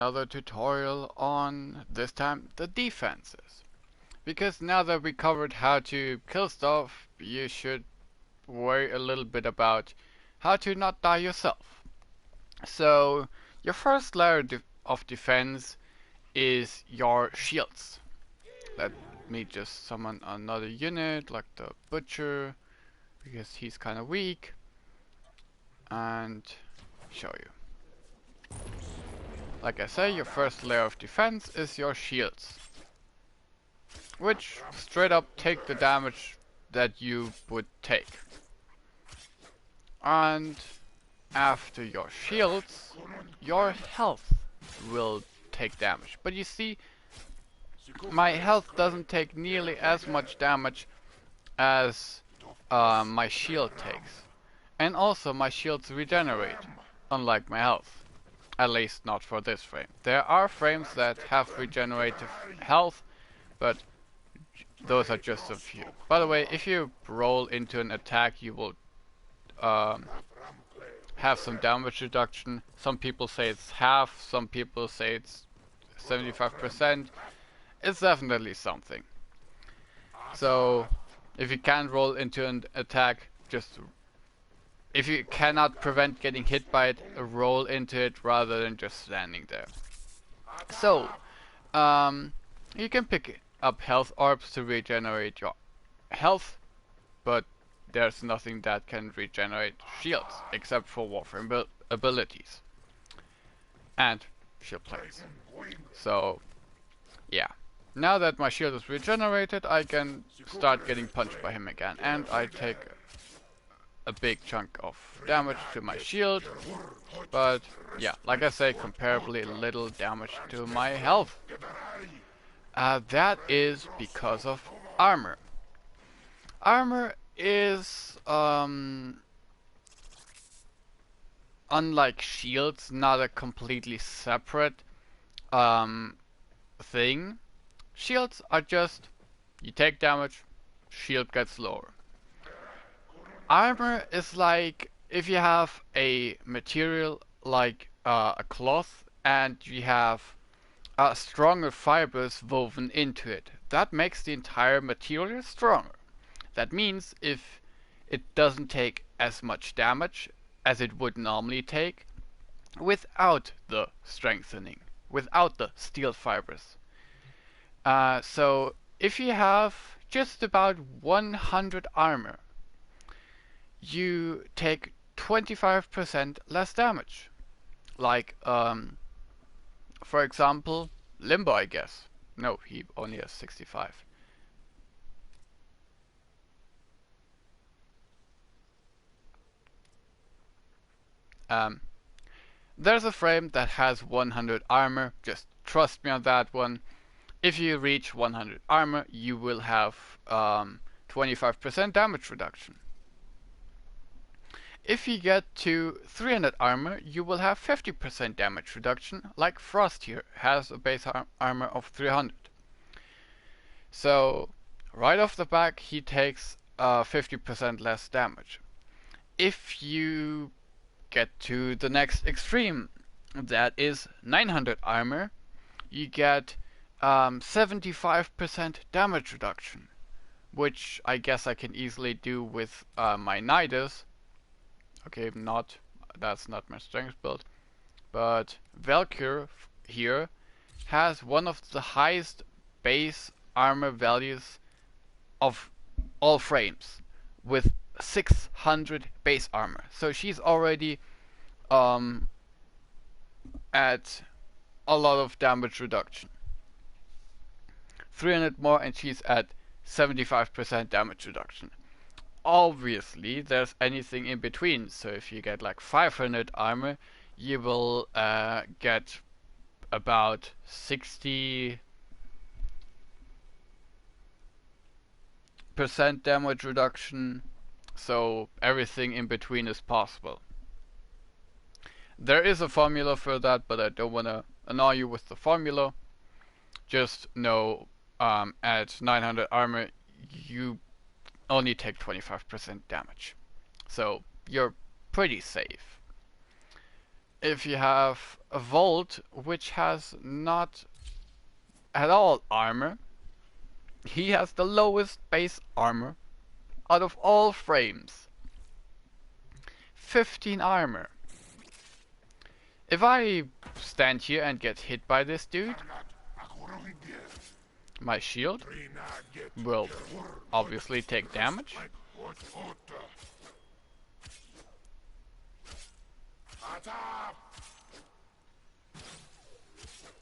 Another tutorial on, this time, the defenses. Because now that we covered how to kill stuff, you should worry a little bit about how to not die yourself. So, your first layer of defense is your shields. Let me just summon another unit, like the Butcher, because he's kind of weak, and show you. Like I say, your first layer of defense is your shields, which straight up take the damage that you would take. And after your shields, your health will take damage. But you see, my health doesn't take nearly as much damage as my shield takes. And also my shields regenerate, unlike my health. At least not for this frame. There are frames that have regenerative health, but those are just a few. By the way, if you roll into an attack, you will have some damage reduction. Some people say it's half, some people say it's 75%. It's definitely something. So, if you can't roll into an attack, just if you cannot prevent getting hit by it, roll into it rather than just standing there. So, you can pick up health orbs to regenerate your health, but there's nothing that can regenerate shields, except for Warframe abilities. And shield plates. So, yeah. Now that my shield is regenerated, I can start getting punched by him again, and I take a big chunk of damage to my shield, but yeah, like I say, comparably little damage to my health. That is because of armor. Armor is, unlike shields, not a completely separate thing. Shields are just, you take damage, shield gets lower. Armor is like if you have a material like a cloth and you have stronger fibers woven into it. That makes the entire material stronger. That means if it doesn't take as much damage as it would normally take without the strengthening, without the steel fibers. So if you have just about 100 armor, you take 25% less damage. Like, for example, Limbo, I guess. No, he only has 65. There's a frame that has 100 armor, just trust me on that one. If you reach 100 armor, you will have 25% damage reduction. If you get to 300 armor, you will have 50% damage reduction, like Frost here has a base armor of 300. So, right off the back, he takes 50% less damage. If you get to the next extreme, that is 900 armor, you get 75% damage reduction, which I guess I can easily do with my Nidus. Okay, that's not my strength build, but Valkyr here has one of the highest base armor values of all frames, with 600 base armor. So she's already at a lot of damage reduction. 300 more and she's at 75% damage reduction. Obviously there's anything in between, so if you get like 500 armor, you will get about 60% damage reduction, so everything in between is possible. There is a formula for that, but I don't want to annoy you with the formula. Just know at 900 armor you only take 25% damage. So you're pretty safe. if you have a Volt which has not at all armor, he has the lowest base armor out of all frames. 15 armor. If I stand here and get hit by this dude, my shield will obviously take damage.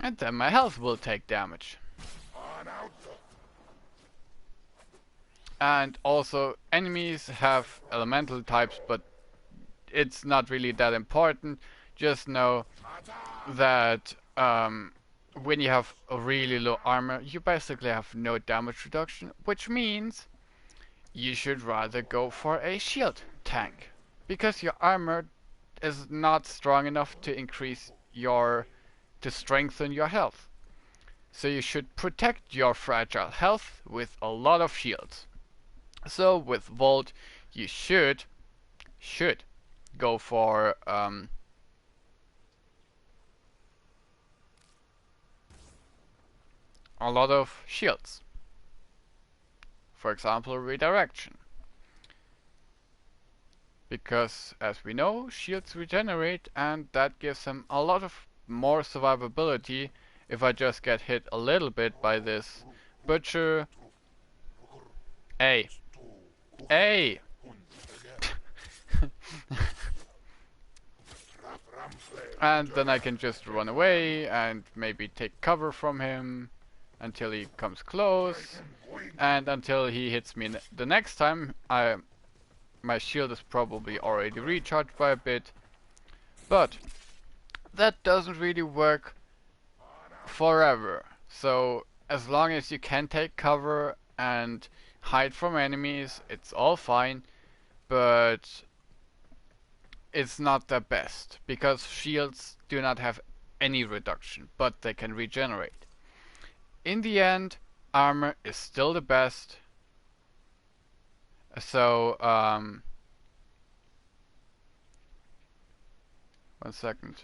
And then my health will take damage. And also enemies have elemental types, but it's not really that important. Just know that when you have a really low armor, you basically have no damage reduction, which means you should rather go for a shield tank, because your armor is not strong enough to to strengthen your health. So you should protect your fragile health with a lot of shields. So with Volt, you should go for a lot of shields. For example, redirection. Because as we know, shields regenerate, and that gives them a lot of more survivability. If I just get hit a little bit by this butcher. Hey. Hey! And then I can just run away and maybe take cover from him until he comes close, and until he hits me the next time. My shield is probably already recharged by a bit, but that doesn't really work forever. So as long as you can take cover and hide from enemies, it's all fine, but it's not the best, because shields do not have any reduction, but they can regenerate. In the end, armor is still the best. So, 1 second.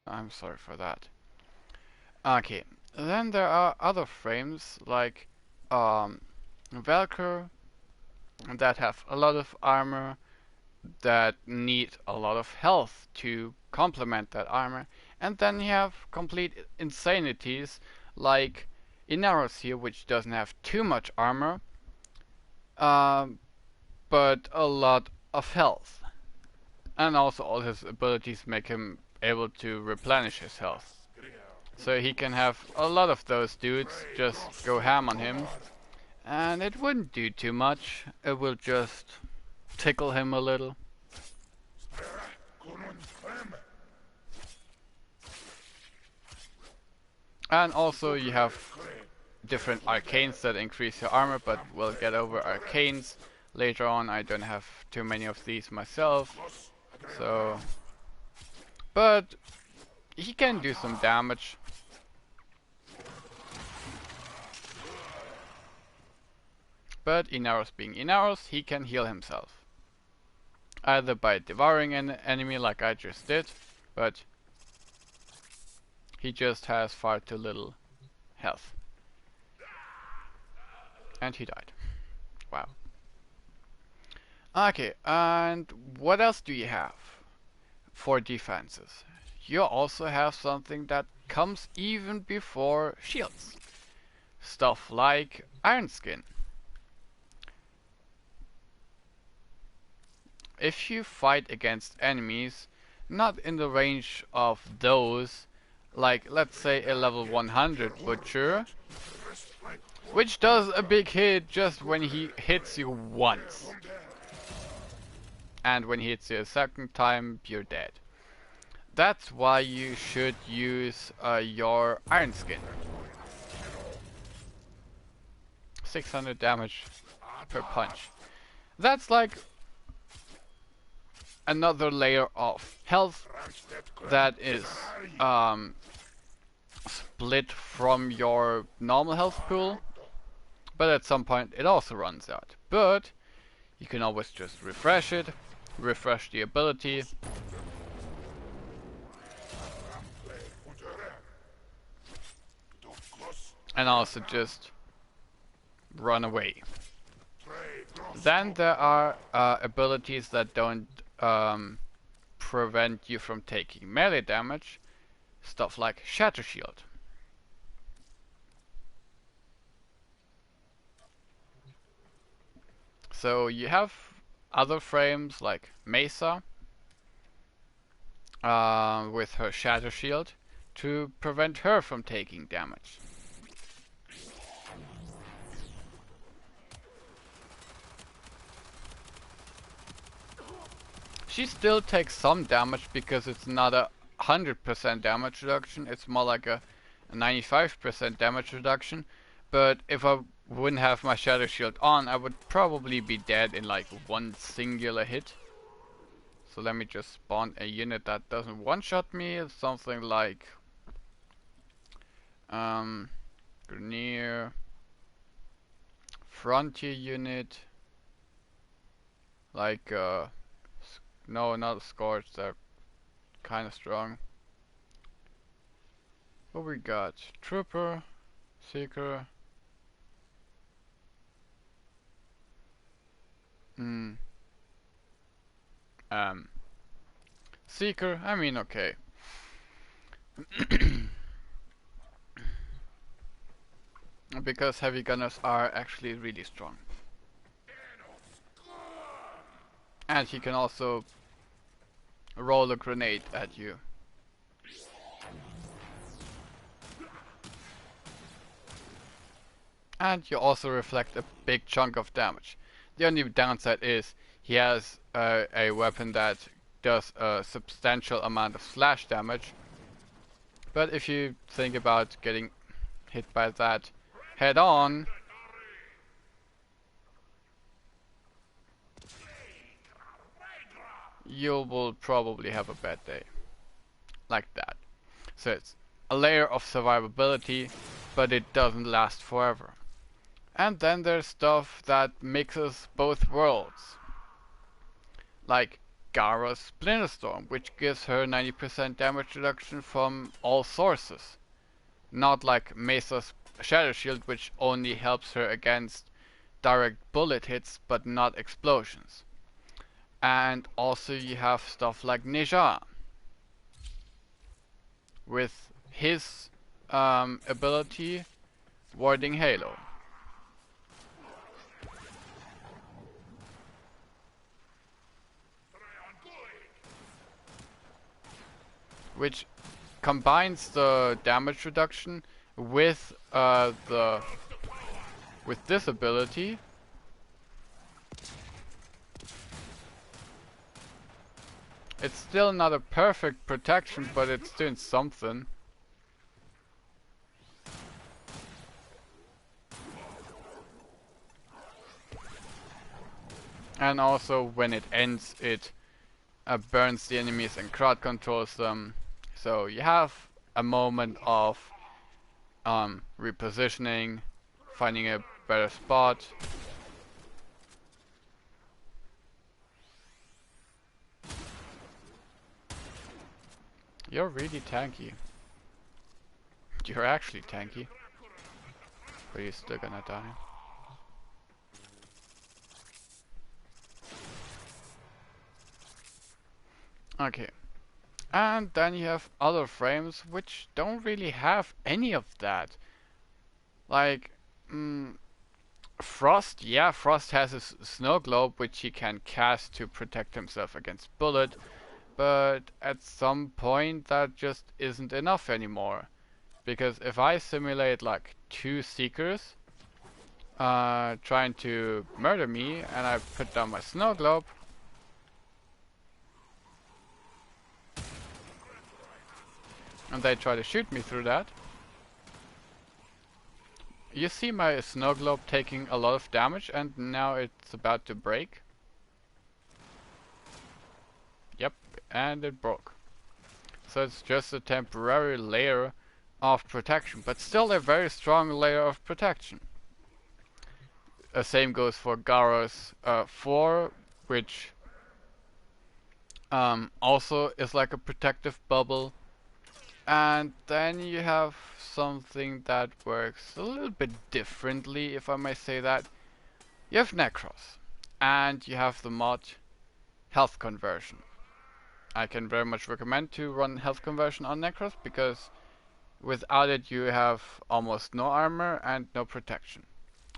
I'm sorry for that. Okay, then there are other frames like Valkyr that have a lot of armor, that need a lot of health to complement that armor, and then you have complete insanities like Inaros here, which doesn't have too much armor, but a lot of health, and also all his abilities make him able to replenish his health. So he can have a lot of those dudes just go ham on him, and it wouldn't do too much. It will just tickle him a little. And also you have different arcanes that increase your armor, but we'll get over arcanes later on. I don't have too many of these myself, so... But he can do some damage. But Inaros being Inaros, he can heal himself. Either by devouring an enemy like I just did, but he just has far too little health. And he died. Wow. Okay, and what else do you have for defenses? You also have something that comes even before shields. Stuff like Iron Skin. If you fight against enemies not in the range of those, like let's say a level 100 butcher, which does a big hit just when he hits you once, and when he hits you a second time you're dead. that's why you should use your Iron Skin. 600 damage per punch. That's like another layer of health that is split from your normal health pool, but at some point it also runs out. But you can always just refresh it, refresh the ability, and also just run away. Then there are abilities that don't prevent you from taking melee damage, stuff like Shatter Shield. So you have other frames like Mesa with her Shatter Shield to prevent her from taking damage. She still takes some damage because it's not a 100% damage reduction, it's more like a 95% damage reduction. But if I wouldn't have my Shadow Shield on, I would probably be dead in like one singular hit. So let me just spawn a unit that doesn't one-shot me. It's something like Grenier, Frontier unit, like no, not a Scorch, they're kinda strong. What we got? Trooper, Seeker. Seeker, I mean, okay. Because heavy gunners are actually really strong. And he can also roll a grenade at you. And you also reflect a big chunk of damage. The only downside is he has a weapon that does a substantial amount of slash damage. But if you think about getting hit by that head on, you will probably have a bad day. Like that. So it's a layer of survivability, but it doesn't last forever. And then there's stuff that mixes both worlds. Like Gara's Splinterstorm, which gives her 90% damage reduction from all sources. Not like Mesa's Shadow Shield, which only helps her against direct bullet hits, but not explosions. And also you have stuff like Neja, with his ability Warding Halo. Which combines the damage reduction with this ability. It's still not a perfect protection, but it's doing something. And also when it ends, it burns the enemies and crowd controls them. So you have a moment of repositioning, finding a better spot. You're really tanky. You're actually tanky. But you're still gonna die. Okay. And then you have other frames which don't really have any of that. Like, Frost, yeah, Frost has a snow globe which he can cast to protect himself against bullet, but at some point that just isn't enough anymore. Because if I simulate like two Seekers trying to murder me and I put down my snow globe, and they try to shoot me through that. You see my snow globe taking a lot of damage, and now it's about to break. Yep, and it broke. So it's just a temporary layer of protection, but still a very strong layer of protection. Same goes for Garos 4, which also is like a protective bubble. And then you have something that works a little bit differently, if I may say that. You have Necros, and you have the mod Health Conversion. I can very much recommend to run Health Conversion on Necros, because without it you have almost no armor and no protection.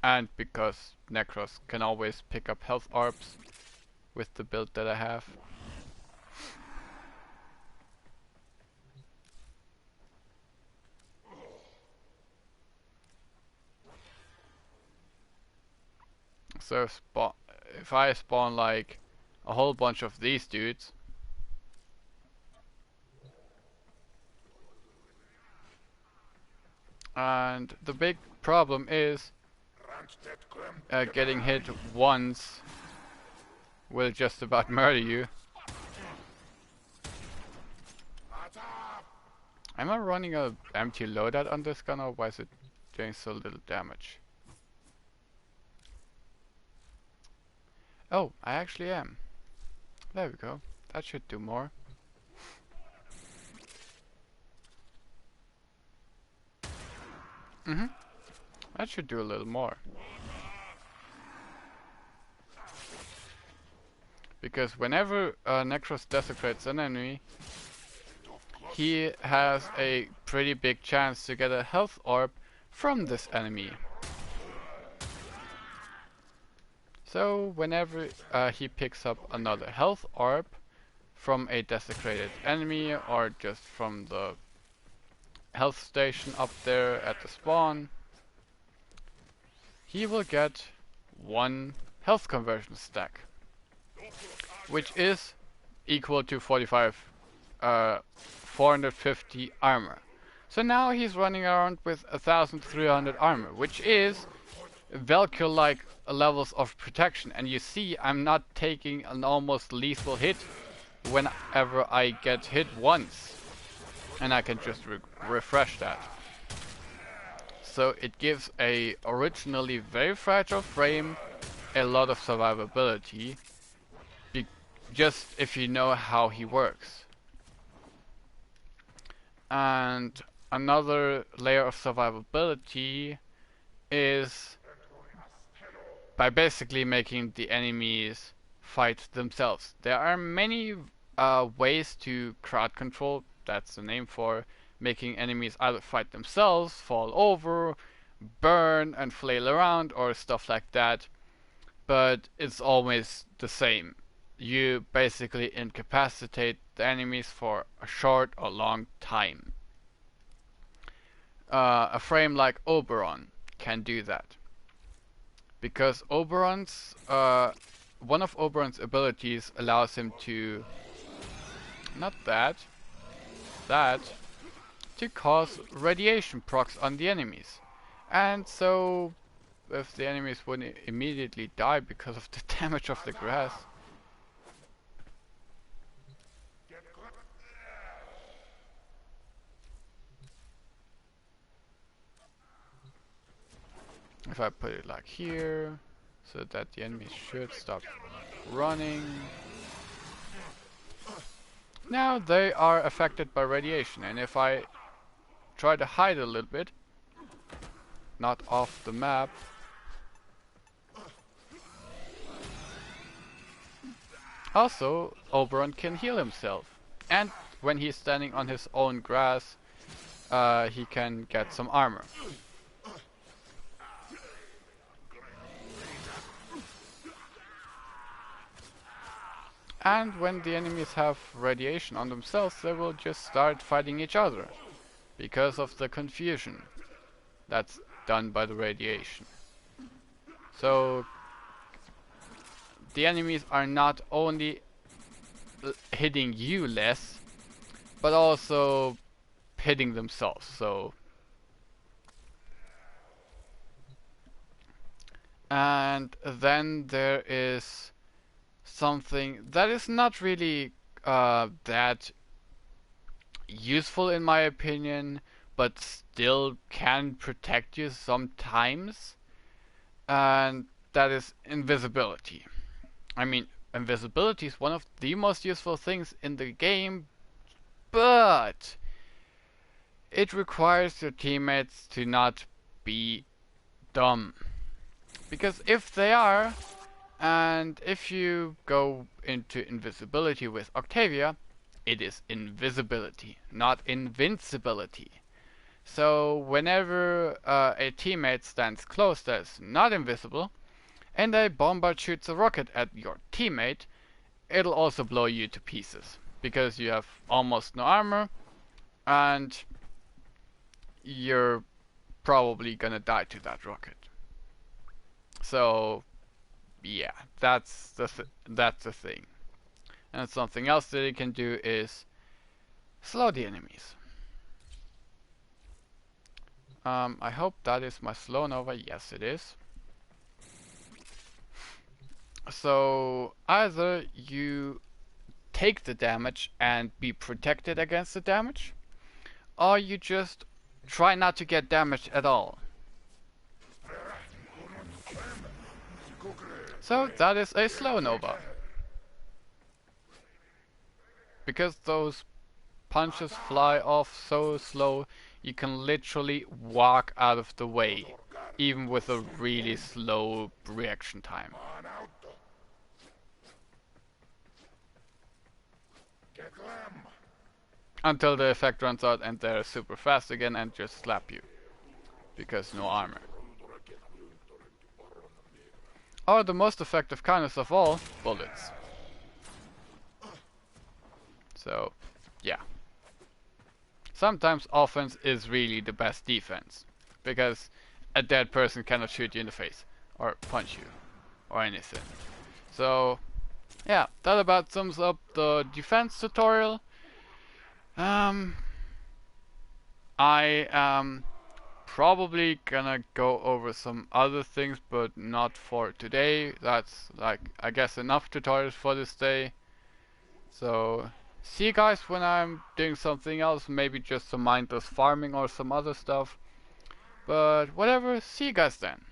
And because Necros can always pick up health orbs with the build that I have. So if I spawn like a whole bunch of these dudes, and the big problem is getting hit once will just about murder you. Am I running a empty loadout on this gun, or why is it doing so little damage? Oh, I actually am. There we go. That should do more. That should do a little more. Because whenever Necros desecrates an enemy, he has a pretty big chance to get a health orb from this enemy. So whenever he picks up another health orb from a desecrated enemy, or just from the health station up there at the spawn, he will get one health conversion stack, which is equal to 450 armor. So now he's running around with 1300 armor, which is Valkyrie-like levels of protection. And you see, I'm not taking an almost lethal hit whenever I get hit once. And I can just refresh that. So it gives a originally very fragile frame a lot of survivability, just if you know how he works. And another layer of survivability is by basically making the enemies fight themselves. There are many ways to crowd control, that's the name for making enemies either fight themselves, fall over, burn and flail around, or stuff like that. But it's always the same. You basically incapacitate the enemies for a short or long time. A frame like Oberon can do that. Because one of Oberon's abilities allows him to, not that, to cause radiation procs on the enemies. And so, if the enemies wouldn't immediately die because of the damage of the grass, if I put it like here, so that the enemies should stop running. Now they are affected by radiation, and if I try to hide a little bit, not off the map, also Oberon can heal himself, and when he's standing on his own grass, he can get some armor. And when the enemies have radiation on themselves, they will just start fighting each other because of the confusion that's done by the radiation. So the enemies are not only hitting you less, but also hitting themselves. So, and then there is something that is not really that useful in my opinion, but still can protect you sometimes, and that is invisibility. I mean, invisibility is one of the most useful things in the game, but it requires your teammates to not be dumb. Because if they are, and if you go into invisibility with Octavia, it is invisibility, not invincibility. So whenever a teammate stands close that's not invisible, and a bombard shoots a rocket at your teammate, it'll also blow you to pieces. Because you have almost no armor, and you're probably gonna die to that rocket. So yeah, that's the thing. And something else that it can do is slow the enemies. I hope that is my slow nova. Yes, it is. So either you take the damage and be protected against the damage, or you just try not to get damaged at all. So that is a slow nova. Because those punches fly off so slow, you can literally walk out of the way, even with a really slow reaction time. Until the effect runs out and they're super fast again and just slap you. Because no armor. Or the most effective kindness of all, bullets. So, yeah. Sometimes offense is really the best defense. Because a dead person cannot shoot you in the face. Or punch you. Or anything. So, yeah, that about sums up the defense tutorial. I am probably gonna go over some other things, but not for today. That's like, I guess, enough tutorials for this day. So, see you guys when I'm doing something else, maybe just some mindless farming or some other stuff. But whatever, see you guys then.